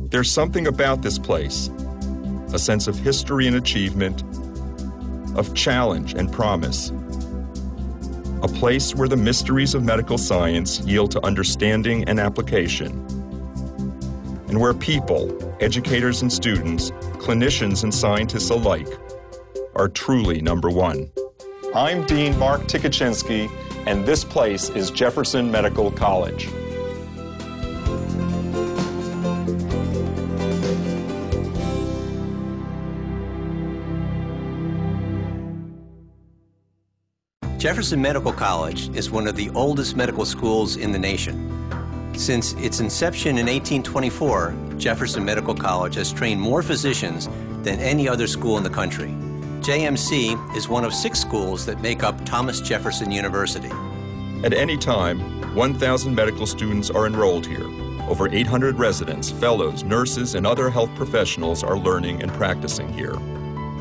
There's something about this place, a sense of history and achievement, of challenge and promise. A place where the mysteries of medical science yield to understanding and application, and where people, educators and students, clinicians and scientists alike, are truly number one. I'm Dean Mark Tikachinsky, and this place is Jefferson Medical College. Jefferson Medical College is one of the oldest medical schools in the nation. Since its inception in 1824, Jefferson Medical College has trained more physicians than any other school in the country. JMC is one of 6 schools that make up Thomas Jefferson University. At any time, 1,000 medical students are enrolled here. Over 800 residents, fellows, nurses, and other health professionals are learning and practicing here.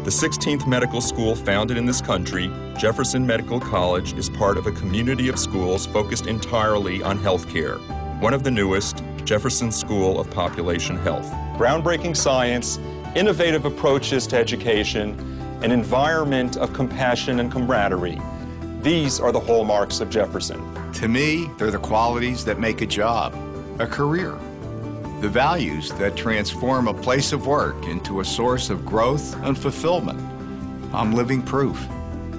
The 16th medical school founded in this country, Jefferson Medical College is part of a community of schools focused entirely on healthcare. One of the newest, Jefferson School of Population Health. Groundbreaking science, innovative approaches to education, an environment of compassion and camaraderie. These are the hallmarks of Jefferson. To me, they're the qualities that make a job, a career. The values that transform a place of work into a source of growth and fulfillment. I'm living proof.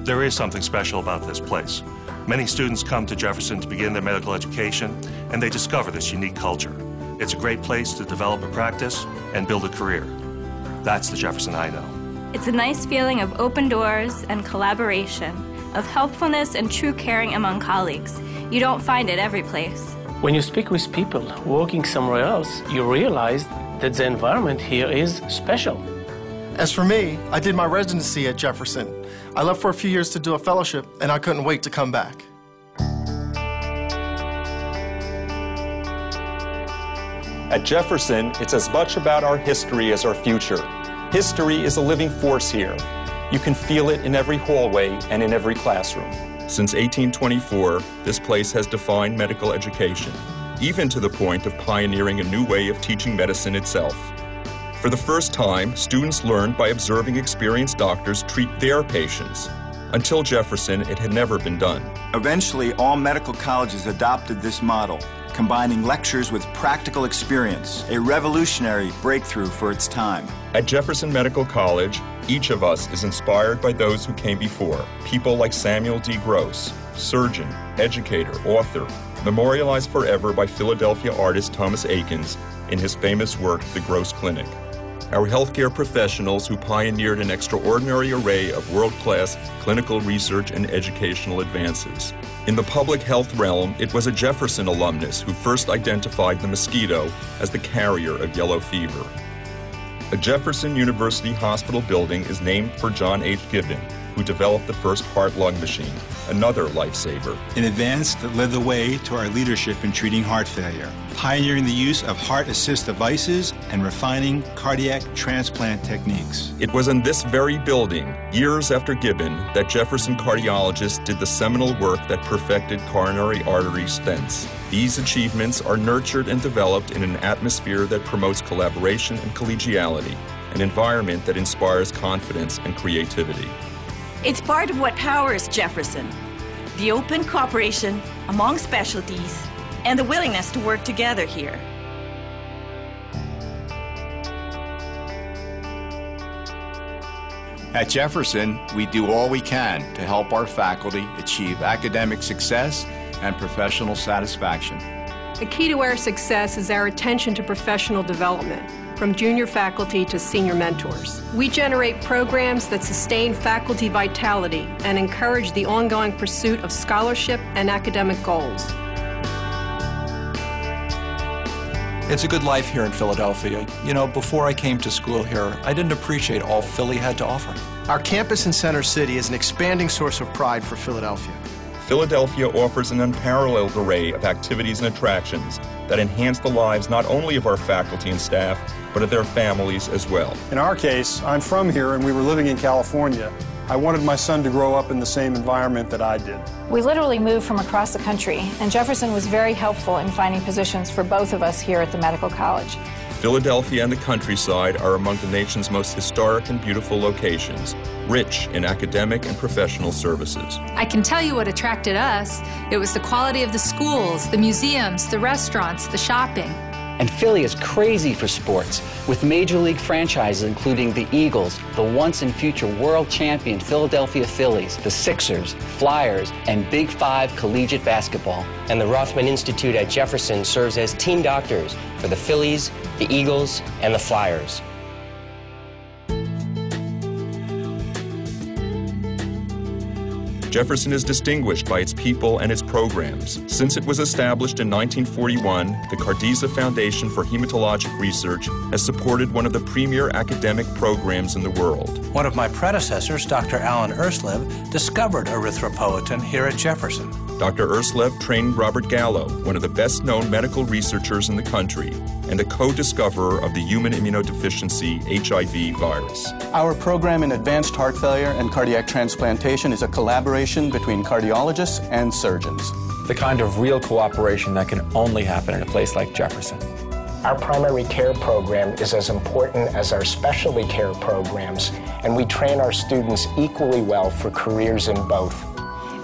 There is something special about this place. Many students come to Jefferson to begin their medical education, and they discover this unique culture. It's a great place to develop a practice and build a career. That's the Jefferson I know. It's a nice feeling of open doors and collaboration, of helpfulness and true caring among colleagues. You don't find it every place. When you speak with people working somewhere else, you realize that the environment here is special. As for me, I did my residency at Jefferson. I left for a few years to do a fellowship, and I couldn't wait to come back. At Jefferson, it's as much about our history as our future. History is a living force here. You can feel it in every hallway and in every classroom. Since 1824, this place has defined medical education, even to the point of pioneering a new way of teaching medicine itself. For the first time, students learned by observing experienced doctors treat their patients. Until Jefferson, it had never been done. Eventually, all medical colleges adopted this model, combining lectures with practical experience, a revolutionary breakthrough for its time. At Jefferson Medical College, each of us is inspired by those who came before, people like Samuel D. Gross, surgeon, educator, author, memorialized forever by Philadelphia artist Thomas Akins in his famous work, The Gross Clinic. Our healthcare professionals who pioneered an extraordinary array of world-class clinical research and educational advances. In the public health realm, it was a Jefferson alumnus who first identified the mosquito as the carrier of yellow fever. A Jefferson University hospital building is named for John H. Gibbon, who developed the first heart-lung machine, another lifesaver. An advance that led the way to our leadership in treating heart failure, pioneering the use of heart assist devices and refining cardiac transplant techniques. It was in this very building, years after Gibbon, that Jefferson cardiologists did the seminal work that perfected coronary artery stents. These achievements are nurtured and developed in an atmosphere that promotes collaboration and collegiality, an environment that inspires confidence and creativity. It's part of what powers Jefferson, the open cooperation among specialties and the willingness to work together here. At Jefferson, we do all we can to help our faculty achieve academic success and professional satisfaction. The key to our success is our attention to professional development, from junior faculty to senior mentors. We generate programs that sustain faculty vitality and encourage the ongoing pursuit of scholarship and academic goals. It's a good life here in Philadelphia. You know, before I came to school here, I didn't appreciate all Philly had to offer. Our campus in Center City is an expanding source of pride for Philadelphia. Philadelphia offers an unparalleled array of activities and attractions that enhance the lives not only of our faculty and staff, but of their families as well. In our case, I'm from here and we were living in California. I wanted my son to grow up in the same environment that I did. We literally moved from across the country, and Jefferson was very helpful in finding positions for both of us here at the medical college. Philadelphia and the countryside are among the nation's most historic and beautiful locations, rich in academic and professional services. I can tell you what attracted us. It was the quality of the schools, the museums, the restaurants, the shopping. And Philly is crazy for sports, with major league franchises including the Eagles, the once and future world champion Philadelphia Phillies, the Sixers, Flyers, and Big Five collegiate basketball. And the Rothman Institute at Jefferson serves as team doctors for the Phillies, the Eagles, and the Flyers. Jefferson is distinguished by its people and its programs. Since it was established in 1941, the Cardiza Foundation for Hematologic Research has supported one of the premier academic programs in the world. One of my predecessors, Dr. Alan Erslev, discovered erythropoietin here at Jefferson. Dr. Erslev trained Robert Gallo, one of the best-known medical researchers in the country, and the co-discoverer of the human immunodeficiency HIV virus. Our program in advanced heart failure and cardiac transplantation is a collaboration between cardiologists and surgeons. The kind of real cooperation that can only happen in a place like Jefferson. Our primary care program is as important as our specialty care programs, and we train our students equally well for careers in both.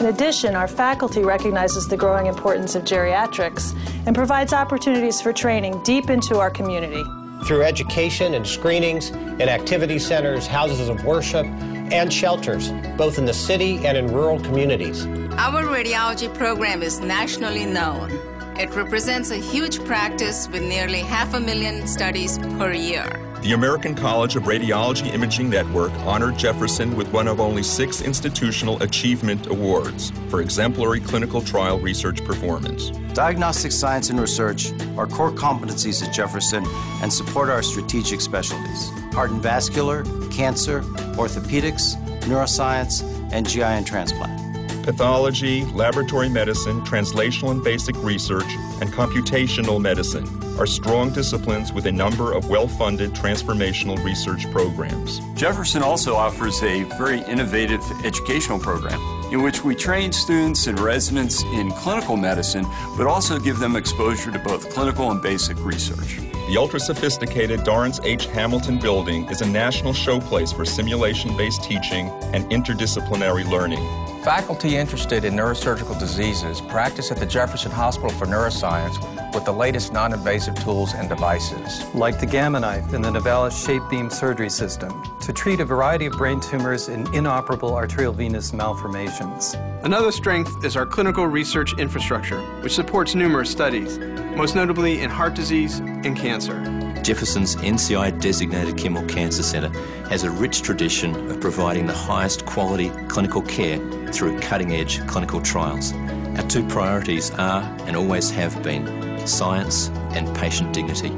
In addition, our faculty recognizes the growing importance of geriatrics and provides opportunities for training deep into our community. Through education and screenings in activity centers, houses of worship, and shelters, both in the city and in rural communities. Our radiology program is nationally known. It represents a huge practice with nearly 500,000 studies per year. The American College of Radiology Imaging Network honored Jefferson with one of only 6 institutional achievement awards for exemplary clinical trial research performance. Diagnostic science and research are core competencies at Jefferson and support our strategic specialties: heart and vascular, cancer, orthopedics, neuroscience, and GI and transplant. Pathology, laboratory medicine, translational and basic research, and computational medicine are strong disciplines with a number of well-funded transformational research programs. Jefferson also offers a very innovative educational program in which we train students and residents in clinical medicine, but also give them exposure to both clinical and basic research. The ultra-sophisticated Dorrance H. Hamilton Building is a national showplace for simulation-based teaching and interdisciplinary learning. Faculty interested in neurosurgical diseases practice at the Jefferson Hospital for Neuroscience with the latest non-invasive tools and devices. Like the Gamma Knife in the Novalis Shape Beam Surgery System to treat a variety of brain tumors and inoperable arterial venous malformations. Another strength is our clinical research infrastructure, which supports numerous studies, most notably in heart disease and cancer. Jefferson's NCI-designated Kimmel Cancer Center has a rich tradition of providing the highest quality clinical care through cutting-edge clinical trials. Our 2 priorities are, and always have been, science and patient dignity.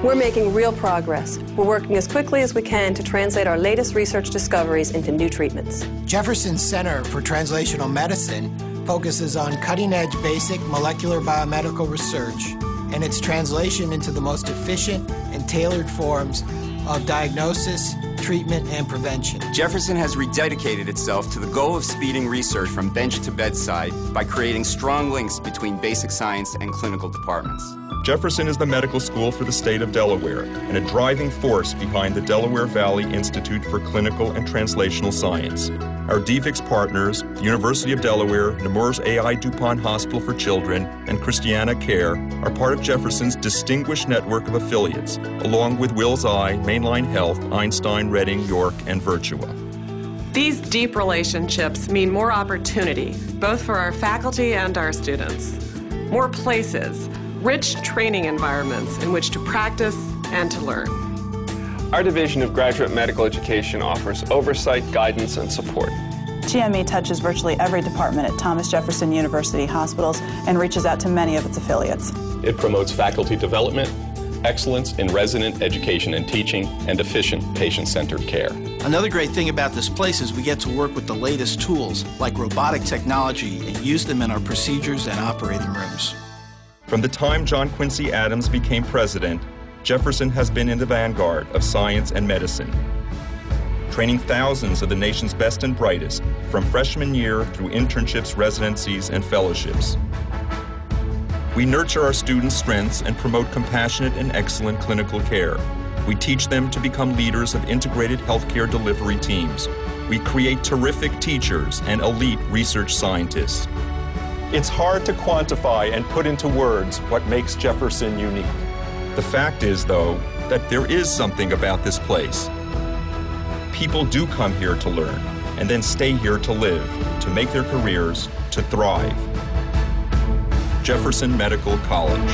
We're making real progress. We're working as quickly as we can to translate our latest research discoveries into new treatments. Jefferson Center for Translational Medicine focuses on cutting-edge basic molecular biomedical research and its translation into the most efficient and tailored forms of diagnosis, treatment, and prevention. Jefferson has rededicated itself to the goal of speeding research from bench to bedside by creating strong links between basic science and clinical departments. Jefferson is the medical school for the state of Delaware and a driving force behind the Delaware Valley Institute for Clinical and Translational Science. Our DVIX partners, the University of Delaware, Nemours AI DuPont Hospital for Children, and Christiana Care, are part of Jefferson's distinguished network of affiliates, along with Wills Eye, Mainline Health, Einstein, Reading, York, and Virtua. These deep relationships mean more opportunity, both for our faculty and our students. More places, rich training environments in which to practice and to learn. Our Division of Graduate Medical Education offers oversight, guidance, and support. GME touches virtually every department at Thomas Jefferson University hospitals and reaches out to many of its affiliates. It promotes faculty development, excellence in resident education and teaching, and efficient patient-centered care. Another great thing about this place is we get to work with the latest tools, like robotic technology, and use them in our procedures and operating rooms. From the time John Quincy Adams became president, Jefferson has been in the vanguard of science and medicine. training thousands of the nation's best and brightest from freshman year through internships, residencies, and fellowships. We nurture our students' strengths and promote compassionate and excellent clinical care. We teach them to become leaders of integrated healthcare delivery teams. We create terrific teachers and elite research scientists. It's hard to quantify and put into words what makes Jefferson unique. The fact is, though, that there is something about this place. People do come here to learn and then stay here to live, to make their careers, to thrive. Jefferson Medical College.